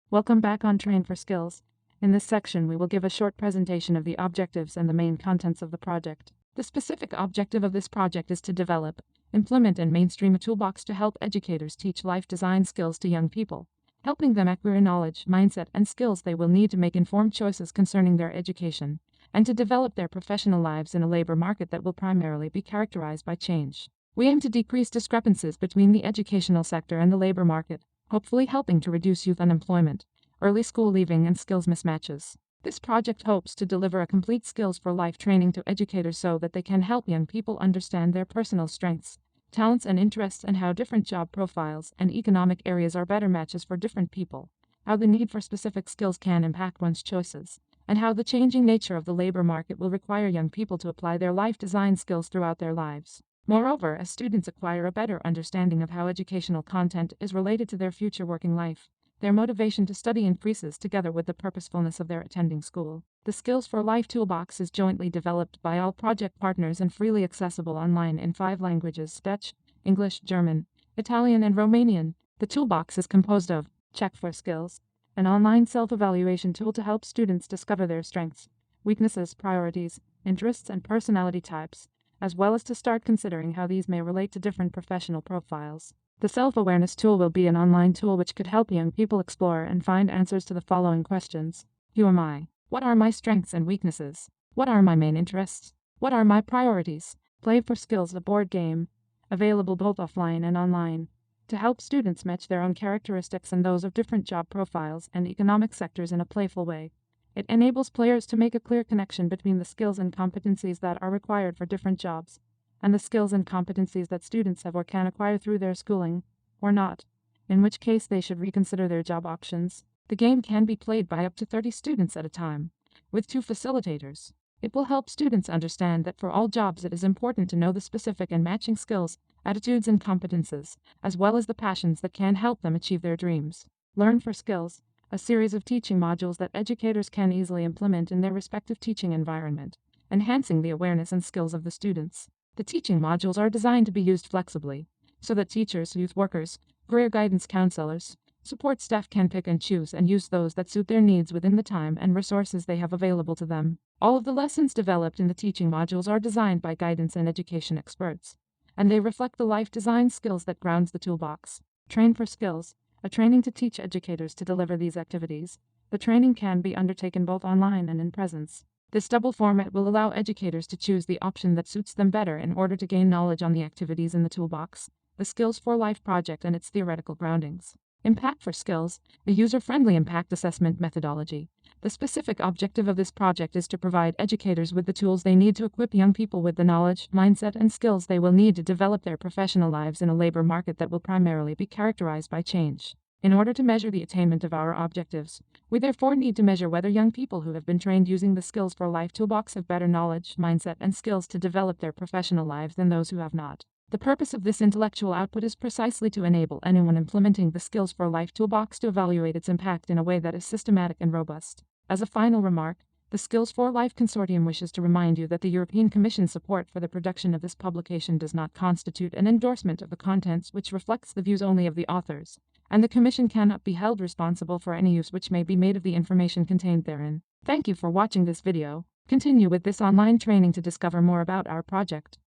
Welcome back on Train for Skills. In this section, we will give a short presentation of the objectives and the main contents of the project. The specific objective of this project is to develop, implement, and mainstream a toolbox to help educators teach life design skills to young people, helping them acquire knowledge, mindset, and skills they will need to make informed choices concerning their education, and to develop their professional lives in a labor market that will primarily be characterized by change. We aim to decrease discrepancies between the educational sector and the labor market, hopefully helping to reduce youth unemployment, early school leaving, and skills mismatches. This project hopes to deliver a complete skills for life training to educators so that they can help young people understand their personal strengths, talents, and interests, and how different job profiles and economic areas are better matches for different people, how the need for specific skills can impact one's choices, and how the changing nature of the labor market will require young people to apply their life design skills throughout their lives. Moreover, as students acquire a better understanding of how educational content is related to their future working life, their motivation to study increases together with the purposefulness of their attending school. The Skills for Life Toolbox is jointly developed by all project partners and freely accessible online in 5 languages: Dutch, English, German, Italian, and Romanian. The toolbox is composed of Check for Skills, an online self-evaluation tool to help students discover their strengths, weaknesses, priorities, interests, and personality types, as well as to start considering how these may relate to different professional profiles. The self-awareness tool will be an online tool which could help young people explore and find answers to the following questions. Who am I? What are my strengths and weaknesses? What are my main interests? What are my priorities? Play for Skills, a board game, available both offline and online, to help students match their own characteristics and those of different job profiles and economic sectors in a playful way. It enables players to make a clear connection between the skills and competencies that are required for different jobs, and the skills and competencies that students have or can acquire through their schooling, or not, in which case they should reconsider their job options. The game can be played by up to 30 students at a time, with 2 facilitators. It will help students understand that for all jobs it is important to know the specific and matching skills, attitudes, and competences, as well as the passions that can help them achieve their dreams. Learn for Skills, a series of teaching modules that educators can easily implement in their respective teaching environment, enhancing the awareness and skills of the students. The teaching modules are designed to be used flexibly, so that teachers, youth workers, career guidance counselors, support staff can pick and choose and use those that suit their needs within the time and resources they have available to them. All of the lessons developed in the teaching modules are designed by guidance and education experts, and they reflect the life design skills that grounds the toolbox. Train for Skills, a training to teach educators to deliver these activities. The training can be undertaken both online and in presence. This double format will allow educators to choose the option that suits them better in order to gain knowledge on the activities in the toolbox, the Skills for Life project, and its theoretical groundings. Impact for Skills, a user-friendly impact assessment methodology. The specific objective of this project is to provide educators with the tools they need to equip young people with the knowledge, mindset, and skills they will need to develop their professional lives in a labor market that will primarily be characterized by change. In order to measure the attainment of our objectives, we therefore need to measure whether young people who have been trained using the Skills for Life toolbox have better knowledge, mindset, and skills to develop their professional lives than those who have not. The purpose of this intellectual output is precisely to enable anyone implementing the Skills for Life toolbox to evaluate its impact in a way that is systematic and robust. As a final remark, the Skills for Life Consortium wishes to remind you that the European Commission's support for the production of this publication does not constitute an endorsement of the contents, which reflects the views only of the authors, and the Commission cannot be held responsible for any use which may be made of the information contained therein. Thank you for watching this video. Continue with this online training to discover more about our project.